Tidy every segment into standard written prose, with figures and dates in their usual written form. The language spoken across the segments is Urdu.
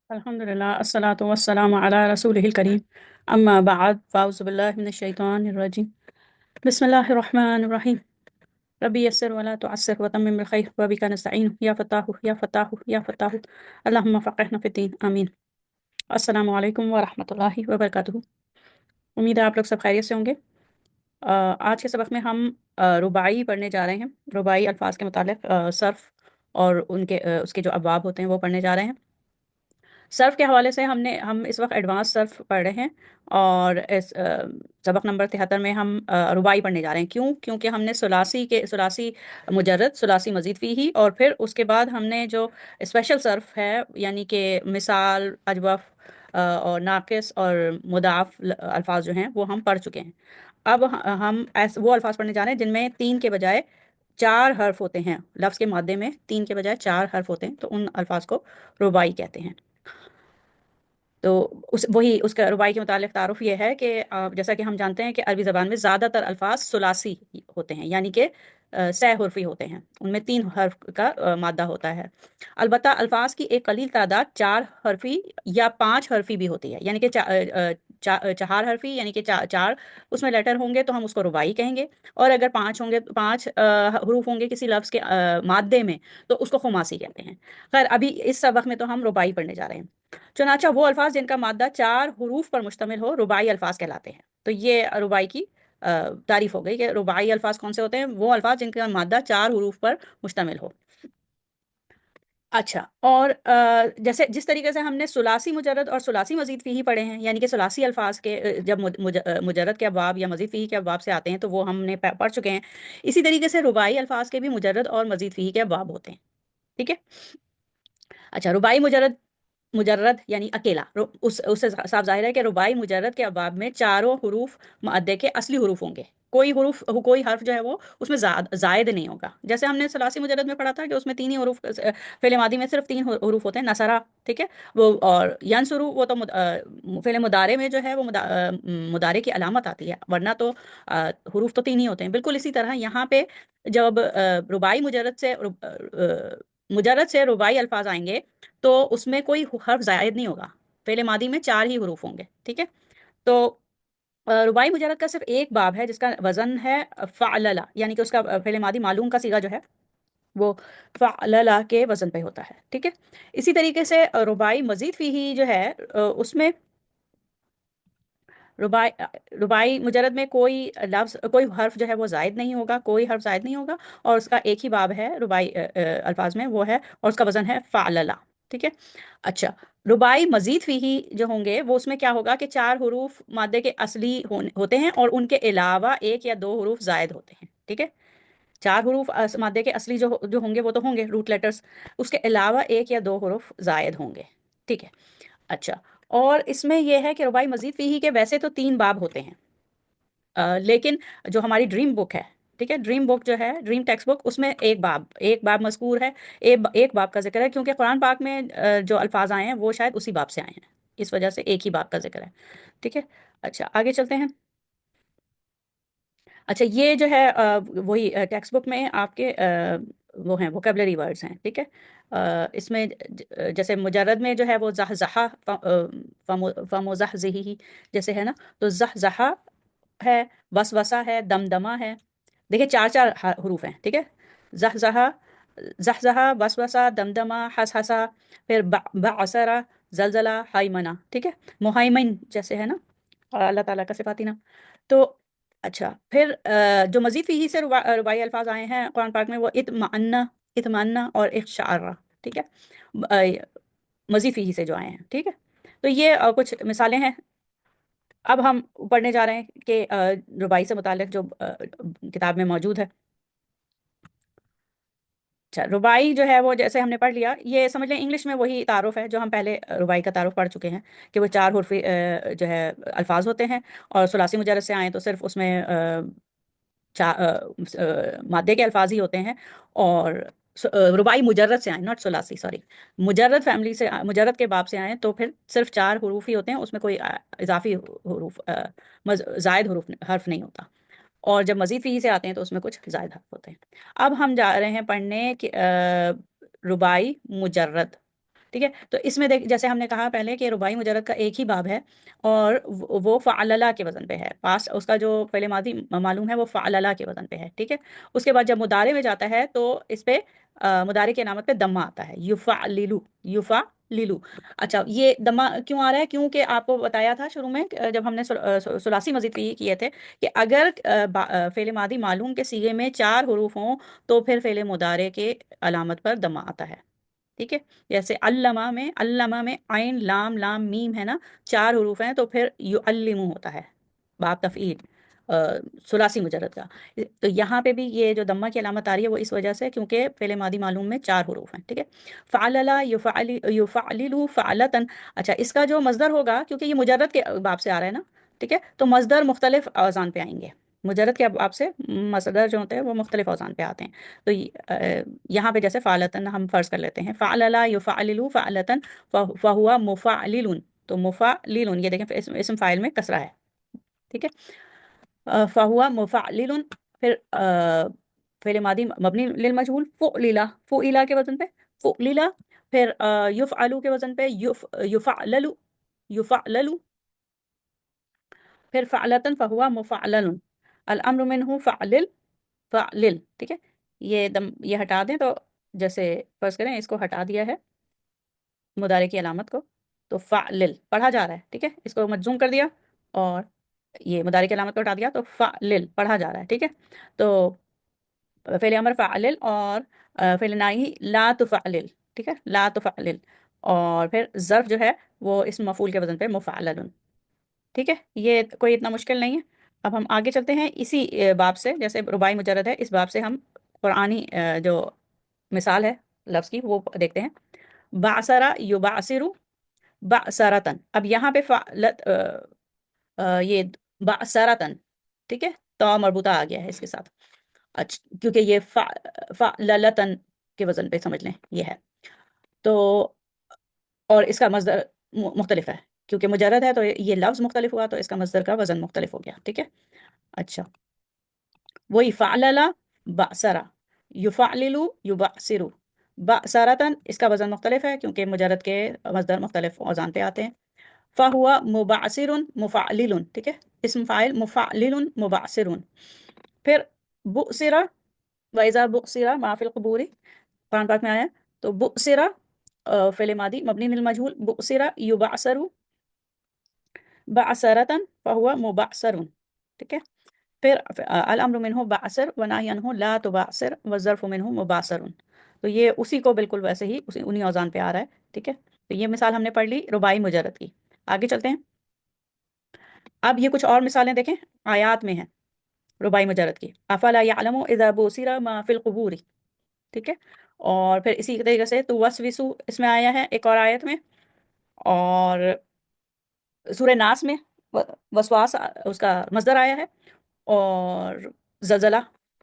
الحمدللہ الصلاۃ والسلام علی رسول الکریم اما بعد فاعوذ باللہ من الشیطان الرجیم بسم اللہ الرحمن الرحیم ربی یسر ولا تعسر وتمم بالخیر وبک نستعین یا فتاح یا فتاح یا فتاح اللہم فقہنا فی الدین آمین۔ السلام علیکم ورحمۃ اللہ وبرکاتہ۔ امید ہے آپ لوگ سب خیریت سے ہوں گے۔ آج کے سبق میں ہم رباعی پڑھنے جا رہے ہیں۔ رباعی الفاظ کے متعلق صرف اور اس کے جو ابواب ہوتے ہیں وہ پڑھنے جا رہے ہیں۔ صرف کے حوالے سے ہم اس وقت ایڈوانس صرف پڑھ رہے ہیں، اور اس سبق نمبر 73 میں ہم رباعی پڑھنے جا رہے ہیں۔ کیونکہ ہم نے ثلاثی مجرد، ثلاثی مزید فیہی، اور پھر اس کے بعد ہم نے جو اسپیشل صرف ہے، یعنی کہ مثال، اجوف اور ناقص اور مضاعف الفاظ جو ہیں وہ ہم پڑھ چکے ہیں۔ اب ہم وہ الفاظ پڑھنے جا رہے ہیں جن میں 3 کے بجائے 4 حرف ہوتے ہیں۔ لفظ کے مادے میں 3 کے بجائے 4 حرف ہوتے ہیں، تو ان الفاظ کو رباعی کہتے ہیں۔ تو وہی اس کا رباعی کے متعلق تعارف یہ ہے کہ جیسا کہ ہم جانتے ہیں کہ عربی زبان میں زیادہ تر الفاظ ثلاثی ہوتے ہیں، یعنی کہ سہ حرفی ہوتے ہیں، ان میں 3 حرف کا مادہ ہوتا ہے۔ البتہ الفاظ کی ایک قلیل تعداد 4 حرفی یا 5 حرفی بھی ہوتی ہے، یعنی کہ 4 حرفی، یعنی کہ 4 اس میں لیٹر ہوں گے تو ہم اس کو رباعی کہیں گے، اور اگر 5 ہوں گے، 5 حروف ہوں گے کسی لفظ کے مادے میں، تو اس کو خماسی کہتے ہیں۔ خیر، ابھی اس سبق میں تو ہم رباعی پڑھنے جا رہے ہیں۔ چنانچہ وہ الفاظ جن کا مادہ 4 حروف پر مشتمل ہو رباعی الفاظ کہلاتے ہیں۔ تو یہ رباعی کی تعریف ہو گئی کہ رباعی الفاظ کون سے ہوتے ہیں؟ وہ الفاظ جن کا مادہ 4 حروف پر مشتمل ہو۔ اچھا، اور جس طریقے سے ہم نے ثلاثی مجرد اور ثلاثی مزید فیہی پڑھے ہیں، یعنی کہ ثلاثی الفاظ کے جب مجرد کے ابواب یا مزید فیہی کے ابواب سے آتے ہیں تو وہ ہم نے پڑھ چکے ہیں، اسی طریقے سے رباعی الفاظ کے بھی مجرد اور مزید فیہی کے ابواب ہوتے ہیں۔ ٹھیک ہے۔ اچھا، رباعی مجرد یعنی اکیلا، اس سے صاف ظاہر ہے کہ رباعی مجرد کے ابواب میں چاروں حروف مادے کے اصلی حروف ہوں گے، کوئی حرف جو ہے وہ اس میں زائد نہیں ہوگا۔ جیسے ہم نے ثلاثی مجرد میں پڑھا تھا کہ اس میں 3 ہی حروف، فعل ماضی میں صرف 3 حروف ہوتے ہیں، نصرہ، ٹھیک ہے، وہ، اور ینصرو وہ تو فعل مضارع میں جو ہے وہ مضارع کی علامت آتی ہے، ورنہ تو حروف تو 3 ہی ہوتے ہیں۔ بالکل اسی طرح یہاں پہ جب رباعی مجرد سے رباعی الفاظ آئیں گے تو اس میں کوئی حرف زائد نہیں ہوگا، فعل ماضی میں 4 ہی حروف ہوں گے، ٹھیک ہے۔ تو رباعی مجرد کا صرف ایک باب ہے جس کا وزن ہے فعللہ، یعنی کہ اس کا فعل ماضی معلوم کا صیغہ جو ہے وہ فعللہ کے وزن پہ ہوتا ہے، ٹھیک ہے۔ اسی طریقے سے رباعی مزید فیہی جو ہے اس میں رباعی مجرد میں کوئی حرف جو ہے وہ زائد نہیں ہوگا، کوئی حرف زائد نہیں ہوگا، اور اس کا ایک ہی باب ہے رباعی الفاظ میں، وہ ہے، اور اس کا وزن ہے فعللہ، ٹھیک ہے۔ اچھا، رباعی مزید فیہی جو ہوں گے وہ اس میں کیا ہوگا کہ 4 حروف مادے کے اصلی ہوتے ہیں، اور ان کے علاوہ 1 یا 2 حروف زائد ہوتے ہیں، ٹھیک ہے۔ 4 حروف مادے کے اصلی جو ہوں گے وہ تو ہوں گے روٹ لیٹرز، اس کے علاوہ 1 یا 2 حروف زائد ہوں گے، ٹھیک ہے۔ اچھا، اور اس میں یہ ہے کہ رباعی مزید فیہی کے ویسے تو 3 باب ہوتے ہیں، لیکن جو ہماری ڈریم بک ہے، ٹھیک ہے، ڈریم بک جو ہے، ڈریم ٹیکسٹ بک، اس میں ایک باب مذکور ہے، ایک باب کا ذکر ہے، کیونکہ قرآن پاک میں جو الفاظ آئے ہیں وہ شاید اسی باب سے آئے ہیں، اس وجہ سے ایک ہی باب کا ذکر ہے، ٹھیک ہے۔ اچھا، آگے چلتے ہیں۔ اچھا، یہ جو ہے وہی ٹیکسٹ بک میں آپ کے وہ ہیں ووکیبلری ورڈز ہیں، ٹھیک ہے۔ اس میں جیسے مجرد میں جو ہے وہ زحزحہ، فمزحزحی جیسے ہے نا، تو زحزحہ ہے، وسوسہ ہے، دمدمہ ہے، دیکھیں 4 حروف ہیں، ٹھیک ہے۔ زحزحہ، زحزحہ، وسوسہ، دمدمہ، حسحسہ، پھر بعثرہ، زلزلہ، ہائمنہ، ٹھیک ہے۔ مہیمن جیسے ہے نا، اللہ تعالیٰ کا صفاتی نام۔ تو اچھا، پھر جو مزید فیہی سے رباعی الفاظ آئے ہیں قرآن پاک میں وہ اطمأنہ اور اخشعرہ، ٹھیک ہے، مزید فیہی سے جو آئے ہیں، ٹھیک ہے۔ تو یہ کچھ مثالیں ہیں۔ اب ہم پڑھنے جا رہے ہیں کہ رباعی سے متعلق جو کتاب میں موجود ہے۔ اچھا، رباعی جو ہے وہ جیسے ہم نے پڑھ لیا، یہ سمجھ لیں انگلش میں وہی تعارف ہے جو ہم پہلے رباعی کا تعارف پڑھ چکے ہیں، کہ وہ 4 حرفی جو ہے الفاظ ہوتے ہیں، اور ثلاثی مجرد سے آئیں تو صرف اس میں مادے کے الفاظ ہی ہوتے ہیں، اور رباعی مجرد سے آئیں، ناٹ ثلاثی، سوری، مجرد فیملی سے، مجرد کے باب سے آئیں تو پھر صرف 4 حروف ہی ہوتے ہیں، اس میں کوئی اضافی حروف، زائد حرف نہیں ہوتا، اور جب مزید فیہی سے آتے ہیں تو اس میں کچھ زائد حرف ہوتے ہیں۔ اب ہم جا رہے ہیں پڑھنے رباعی مجرد، ٹھیک ہے، تو اس میں دیکھ جیسے ہم نے کہا پہلے کہ رباعی مجرد کا ایک ہی باب ہے اور وہ فعللا کے وزن پہ ہے، پاس اس کا جو فعل ماضی معلوم ہے وہ فعللا کے وزن پہ ہے، ٹھیک ہے۔ اس کے بعد جب مضارع میں جاتا ہے تو اس پہ مضارع کی علامت پہ دمہ آتا ہے، یفعللو، یفعللو۔ اچھا، یہ دمہ کیوں آ رہا ہے؟ کیونکہ آپ کو بتایا تھا شروع میں جب ہم نے ثلاثی مزید کیے تھے کہ اگر فعل ماضی معلوم کے صیغے میں 4 حروف ہوں تو پھر فعل مضارع کے علامت پر دمہ آتا ہے، ٹھیک ہے۔ جیسے علامہ میں عین لام لام میم ہے نا، 4 حروف ہیں، تو پھر یعلمو ہوتا ہے، باب تفعیل ثلاثی مجرد کا۔ تو یہاں پہ بھی یہ جو دمہ کی علامت آ رہی ہے وہ اس وجہ سے کیونکہ فعل ماضی معلوم میں 4 حروف ہیں، ٹھیک ہے۔ فعللا یفعللو فعلتن۔ اچھا، اس کا جو مصدر ہوگا کیونکہ یہ مجرد کے باب سے آ رہا ہے نا، ٹھیک ہے، تو مصدر مختلف اوزان پہ آئیں گے، مجرد کے باب سے مصدر جو ہوتے ہیں وہ مختلف اوزان پہ آتے ہیں۔ تو یہاں پہ جیسے فعلتن ہم فرض کر لیتے ہیں، فعللا یفعللو فعلتن فہو مفعلل، تو مفعلل، یہ دیکھیں اسم فاعل میں کسرہ ہے، ٹھیک ہے۔ فہو مفعلل، پھر فعل ماضی مبنی للمجہول فعللا، فعلا کے وزن پہ فعللا، پھر یفعلو کے وزن پہ یفعللو، یفعللو، پھر فعلتن فہو مفعلل، الامر منہ فعلل، فعلل، ٹھیک ہے۔ یہ ہٹا دیں تو جیسے فرض کریں اس کو ہٹا دیا ہے مضارع کی علامت کو، تو فعلل پڑھا جا رہا ہے، ٹھیک ہے، اس کو مجزوم کر دیا اور یہ مضارع کی علامت کو ہٹا دیا تو فعلل پڑھا جا رہا ہے، ٹھیک ہے۔ تو فعل امر فعلل اور فعل ناہی لا تفعلل، ٹھیک ہے، لا تفعلل، اور پھر ظرف جو ہے وہ اسم مفعول کے وزن پہ مفعلل، ٹھیک ہے۔ یہ کوئی اتنا مشکل نہیں ہے۔ اب ہم آگے چلتے ہیں اسی باب سے، جیسے رباعی مجرد ہے اس باب سے ہم قرآنی جو مثال ہے لفظ کی وہ دیکھتے ہیں۔ بعثرہ یبعثرو بعثرتن، اب یہاں پہ یہ بعثرتن، ٹھیک ہے، تو مربوطہ آ گیا ہے اس کے ساتھ، اچھا کیونکہ یہ فعللتن کے وزن پہ سمجھ لیں یہ ہے، تو اور اس کا مصدر مختلف ہے کیونکہ مجرد ہے، تو یہ لفظ مختلف ہوا تو اس کا مصدر کا وزن مختلف ہو گیا، ٹھیک ہے۔ اچھا، وہی فعللا بعثرہ، یفعللو یبعثرو، بعثرتن اس کا وزن مختلف ہے کیونکہ مجرد کے مصدر مختلف اوزان پہ آتے ہیں۔ فہو مبعثر مفعلل، ٹھیک ہے، اسم فاعل مفعلل مبعثر۔ پھر بؤسرہ وَإِذَا بُؤْسِرَ مَا فِي الْقُبُورِ، قرآن پاک میں آیا ہے، تو بؤسرہ فعل ماضی مبنی للمجہول، بؤسرہ یبعثر بعثرتن فہو مبعثر، ٹھیک ہے۔ پھر الامر منہ بعثر ونہی عنہ لا تبعثر والظرف منہ مبعثر، تو یہ اسی کو بالکل ویسے ہی انہی اوزان پہ آ رہا ہے، ٹھیک ہے۔ تو یہ مثال ہم نے پڑھ لی رباعی مجرد کی۔ آگے چلتے ہیں، اب یہ کچھ اور مثالیں دیکھیں آیات میں ہیں رباعی مجرد کی۔ افلا یعلم اذا بوسر ما فی القبور، ٹھیک ہے، اور پھر اسی طریقے سے تو وسوسو اس میں آیا ہے ایک اور آیت میں، اور سورہ ناس میں وسواس اس کا مصدر آیا ہے، اور زلزلہ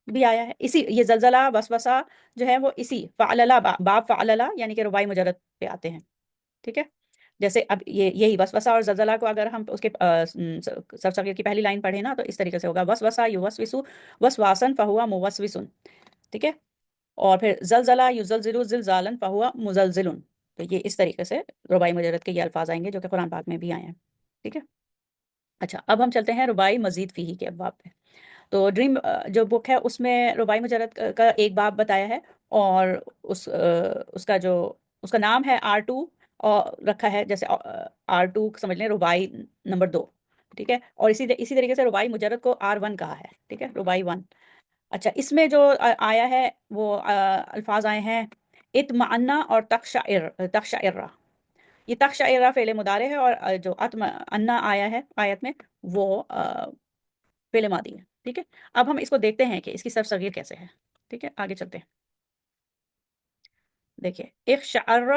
بھی آیا ہے، اسی یہ زلزلہ وسوسہ جو ہے وہ اسی فعللا باب فعللا یعنی کہ رباعی مجرد پہ آتے ہیں، ٹھیک ہے۔ جیسے اب یہی وسوسہ اور زلزلہ کو اگر ہم اس کے سرسغیر کی پہلی لائن پڑھیں نا تو اس طریقے سے ہوگا وسوسہ یوسوسو وسواسن فہو موسوسن، ٹھیک ہے، اور پھر زلزلہ یزلزلو زلزالن فہو مزلزل، تو یہ اس طریقے سے رباعی مجرد کے یہ الفاظ آئیں گے جو کہ قرآن پاک میں بھی آئے ہیں، ٹھیک ہے۔ اچھا، اب ہم چلتے ہیں رباعی مزید فیہی کے ابواب پہ۔ تو ڈریم جو بک ہے اس میں رباعی مجرد کا ایک باب بتایا ہے، اور اس کا جو اس کا نام ہے R2 اور رکھا ہے، جیسے R2 سمجھ لیں رباعی نمبر 2، ٹھیک ہے، اور اسی طریقے سے رباعی مجرد کو R1 کہا ہے، ٹھیک ہے، رباعی 1۔ اچھا، اس میں جو آیا ہے وہ الفاظ آئے ہیں اطمئنا اور تقشعر، یہ تقشعر فعل مضارع ہے، اور جو اطمئنا آیا ہے آیت میں وہ فعل ماضی ہے، ٹھیک ہے۔ اب ہم اس کو دیکھتے ہیں کہ اس کی صرف صغیر کیسے ہے، ٹھیک ہے، آگے چلتے ہیں۔ دیکھیے اخشعر،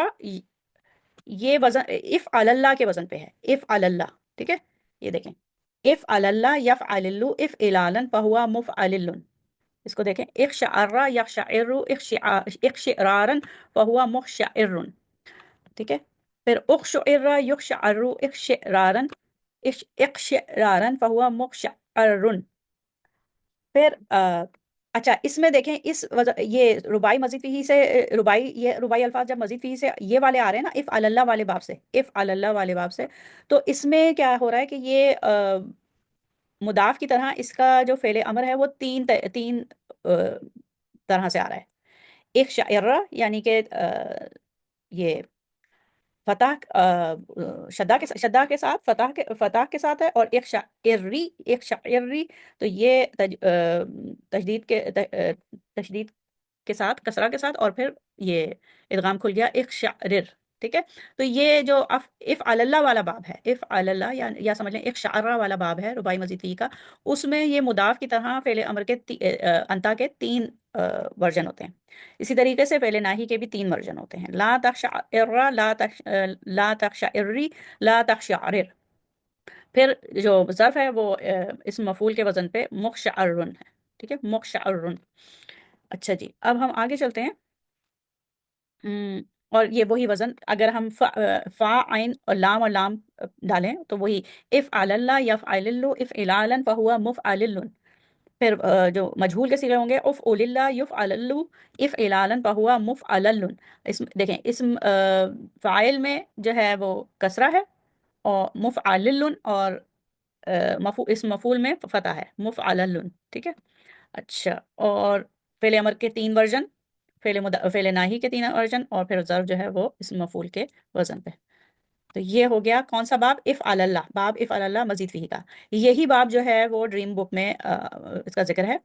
یہ وزن افعل اللہ کے وزن پہ ہے، افعل اللہ، ٹھیک ہے، یہ دیکھیں افعل اللہ یفعل افعلالا فہو مفعلل، اس کو دیکھیں اخشعر یخشعر اخشعرارا فہو مخشعر، ٹھیک ہے۔ پھر اخشعر یخشعر اخشعرارا اخشعرارا فہو مخشعر، پھر اچھا اس میں دیکھیں یہ ربائی مزید فیہی سے ربائی الفاظ جب مزید فیہی سے یہ والے آ رہے ہیں نا، اف اللہ والے باب سے، اف اللہ والے باب سے، تو اس میں کیا ہو رہا ہے کہ یہ مضاف کی طرح اس کا جو فعل امر ہے وہ تین طرح سے آ رہا ہے. ایک شاعرہ یعنی کہ یہ فتح شدہ کے ساتھ فتح کے ساتھ ہے، اور ایک شاعری تو یہ تشدید کے ساتھ، کسرہ کے ساتھ، اور پھر یہ ادغام کھل گیا ایک شعرر. ٹھیک ہے، تو یہ جو اف اللہ والا باب ہے، اف اللہ یا سمجھ لیں ایک شعرہ والا باب ہے ربائی مزید فی کا، اس میں یہ مضاف کی طرح فعل امر کے انتا کے تین ورژن ہوتے ہیں. اسی طریقے سے فعل ناہی کے بھی تین ورژن ہوتے ہیں، لا تخشعر، لا تخشعری، لا تخشعرر. پھر جو ظرف ہے وہ اسم مفعول کے وزن پہ مخشعرن ہے. ٹھیک ہے، مخشعرن. اچھا جی، اب ہم آگے چلتے ہیں. اور یہ وہی وزن اگر ہم فا عین اور لام ڈالیں تو وہی اف اللہ یفعل اف الالا فہو مفعل. پھر جو مجہول کے صیغے ہوں گے اف اللہ یفعل اف الالا فہو مفعل. اس دیکھیں اسم فاعل میں جو ہے وہ کسرہ ہے، اور مفعل، اور اسم مفعول میں فتح ہے مفعل. ٹھیک ہے. اچھا، اور فعل امر کے تین ورژن، فعل ناہی کے تین ورژن، اور پھر ظرف جو ہے وہ اسم مفعول کے وزن پہ. تو یہ ہو گیا کون سا باب؟ اف اللہ، باب اف اللہ مزید فیہ کا. یہی باب جو ہے وہ ڈریم بک میں اس کا ذکر ہے،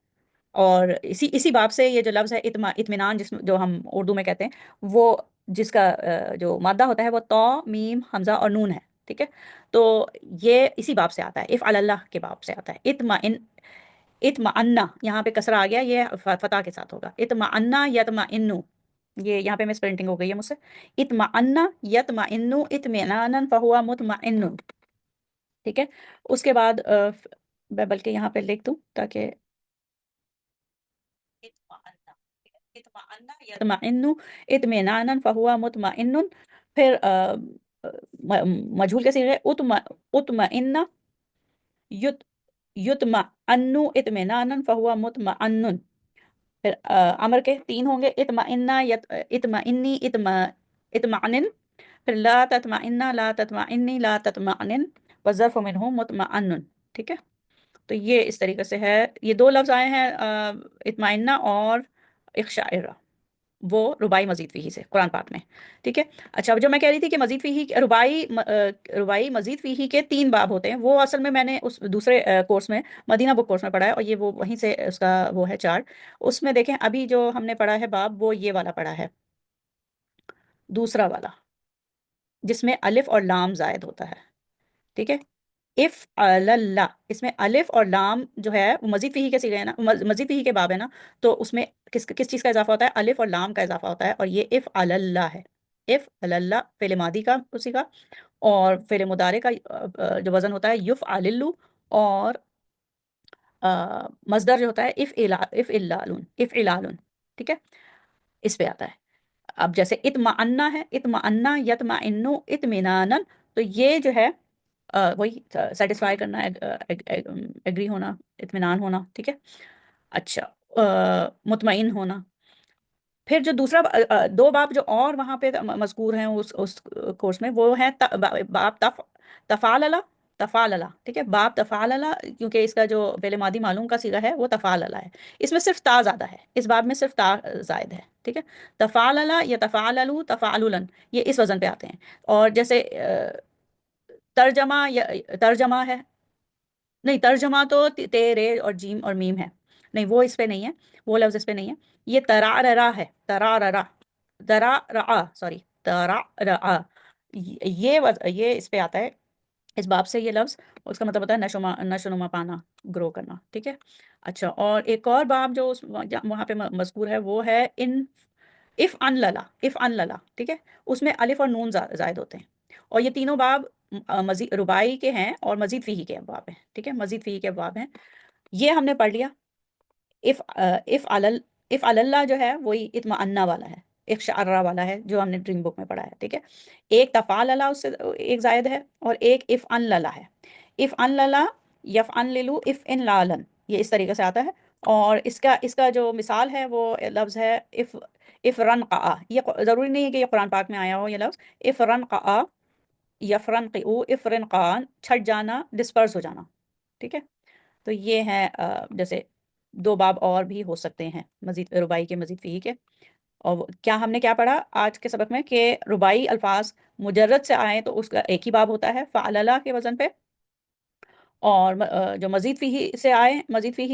اور اسی باب سے یہ جو لفظ ہے اطمینان، جو ہم اردو میں کہتے ہیں، وہ جس کا جو مادہ ہوتا ہے وہ تو، میم، حمزہ اور نون ہے. ٹھیک ہے، تو یہ اسی باب سے آتا ہے، اف اللہ کے باب سے آتا ہے. اطمئنا، یہاں پہ کسرہ آ گیا، یہ فتح کے ساتھ ہوگا. اطمئنا یطمئنو، یہ یہاں پہ مس پرنٹنگ ہو گئی ہے مجھ سے. اطمئنا یطمئنو اطمئنانا فہو مطمئن. ٹھیک ہے، اس کے بعد میں بلکہ یہاں پہ لکھ دوں تاکہ اطمئنا یطمئنو اطمئنانا فہو مطمئن. پھر مجہول کے صیغے اطمئن یطمئنو اطمئنانا فہو مطمئن. پھر امر کے تین ہوں گے، اطمئنا، اطمئنی، اطمئنن. پھر لا تطمئنا، لا تطمئنی، لا تطمئنن، والظرف منہ مطمئن. ٹھیک ہے، تو یہ اس طریقے سے ہے. یہ دو لفظ آئے ہیں اطمئنہ اور اخشائرہ، وہ ربائی مزید فیہی سے قرآن پاک میں. ٹھیک ہے. اچھا، جو میں کہہ رہی تھی کہ مزید فیہی ربائی مزید فیہی کے تین باب ہوتے ہیں، وہ اصل میں نے اس دوسرے کورس میں، مدینہ بک کورس میں پڑھا ہے، اور یہ وہ وہیں سے اس کا وہ ہے چارٹ. اس میں دیکھیں ابھی جو ہم نے پڑھا ہے باب، وہ یہ والا پڑھا ہے، دوسرا والا، جس میں الف اور لام زائد ہوتا ہے. ٹھیک ہے، اف اللہ، اس میں الف اور لام جو ہے وہ مزید فیہی کے صیغے ہیں نا، مزید فیہی کے باب ہے نا، تو اس میں کس چیز کا اضافہ ہوتا ہے؟ الف اور لام کا اضافہ ہوتا ہے، اور یہ اف اللہ ہے. اف اللہ فعل ماضی کا اسی کا، اور فعل مضارع کا جو وزن ہوتا ہے یفعل، اور مصدر جو ہوتا ہے افعلال. ٹھیک ہے، اس پہ آتا ہے. اب جیسے اطمئنہ ہے، اطمئنہ یطمئنو اطمینانا، تو یہ جو ہے وہی سیٹسفائی کرنا، ایگری ہونا، اطمینان ہونا. ٹھیک ہے. اچھا، مطمئن ہونا. پھر جو دوسرا دو باب جو اور وہاں پہ مذکور ہیں اس کورس میں، وہ ہے باب تفعلل، تفعلل. ٹھیک ہے، باب تفعلل، کیونکہ اس کا جو فعل ماضی معلوم کا صیغہ ہے وہ تفعلل ہے. اس میں صرف تا زیادہ ہے، اس باب میں صرف تا زائد ہے. ٹھیک ہے، تفعلل یا تفعللو، تفعللن، یہ اس وزن پہ آتے ہیں. اور جیسے ترجمہ یا ترجمہ ہے، نہیں، ترجمہ تو تیرے اور جیم اور میم ہے، نہیں وہ اس پہ نہیں ہے، وہ لفظ اس پہ نہیں ہے. یہ ترارا ہے، ترارا، ترارا، سوری، ترارا، یہ اس پہ آتا ہے، اس باب سے یہ لفظ. اس کا مطلب ہوتا ہے نشو نما پانا، گرو کرنا. ٹھیک ہے. اچھا، اور ایک اور باب جو وہاں پہ مذکور ہے وہ ہے if in Lalla, if in للا. ٹھیک ہے، اس میں الف اور نون زائد ہوتے ہیں، اور یہ تینوں باب مزید ربائی کے ہیں اور مزید فیہی کے ابواب ہیں. ٹھیک ہے، مزید فیہی کے ابواب ہیں. یہ ہم نے پڑھ لیا. اف اللہ جو ہے وہی اطمئنہ والا ہے، ایک شعرہ والا ہے جو ہم نے ڈریم بک میں پڑھا ہے. ٹھیک ہے، ایک تفعل اللہ اس سے ایک زائد ہے، اور ایک اف ان للا ہے. If in Lalla, F in Lallu, if in لالن، یہ اس طریقے سے آتا ہے. اور اس کا جو مثال ہے وہ لفظ ہے اف رن قا. یہ ضروری نہیں ہے کہ یہ قرآن پاک میں آیا ہو یہ لفظ. اف رن قا یفرن قو افرن قان، چھٹ جانا، ڈسپرس ہو جانا. ٹھیک ہے، تو یہ ہے جیسے دو باب اور بھی ہو سکتے ہیں مزید ربائی کے مزید فی کے. اور کیا ہم نے کیا پڑھا آج کے سبق میں کہ ربائی الفاظ مجرد سے آئیں تو اس کا ایک ہی باب ہوتا ہے فعللہ کے وزن پہ. اور جو مزید فیہی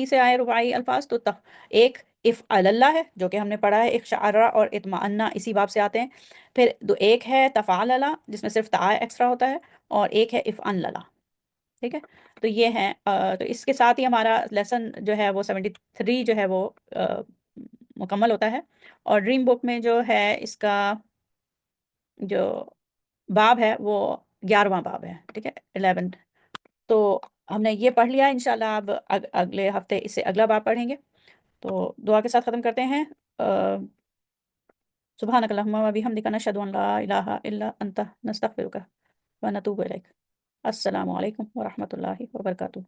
سے آئے ربائی الفاظ تو ایک افعللہ ہے جو کہ ہم نے پڑھا ہے، ایک شعرہ اور اطمأنہ اسی باب سے آتے ہیں. پھر ایک ہے تفعللہ جس میں صرف تا ایکسٹرا ہوتا ہے، اور ایک ہے افعنللہ. ٹھیک ہے، تو یہ ہے تو اس کے ساتھ ہی ہمارا لیسن جو ہے وہ 73 جو ہے وہ مکمل ہوتا ہے. اور ڈریم بک میں جو ہے اس کا جو باب ہے وہ 11واں باب ہے. ٹھیک ہے، 11. تو ہم نے یہ پڑھ لیا، انشاءاللہ اب اگلے ہفتے اس سے اگلا باب پڑھیں گے. تو دعا کے ساتھ ختم کرتے ہیں. سبحانک اللہم و بحمدک نشہد ان لا الہ الا انت نستغفرک و نتوب الیک. السلام علیکم ورحمۃ اللہ وبرکاتہ.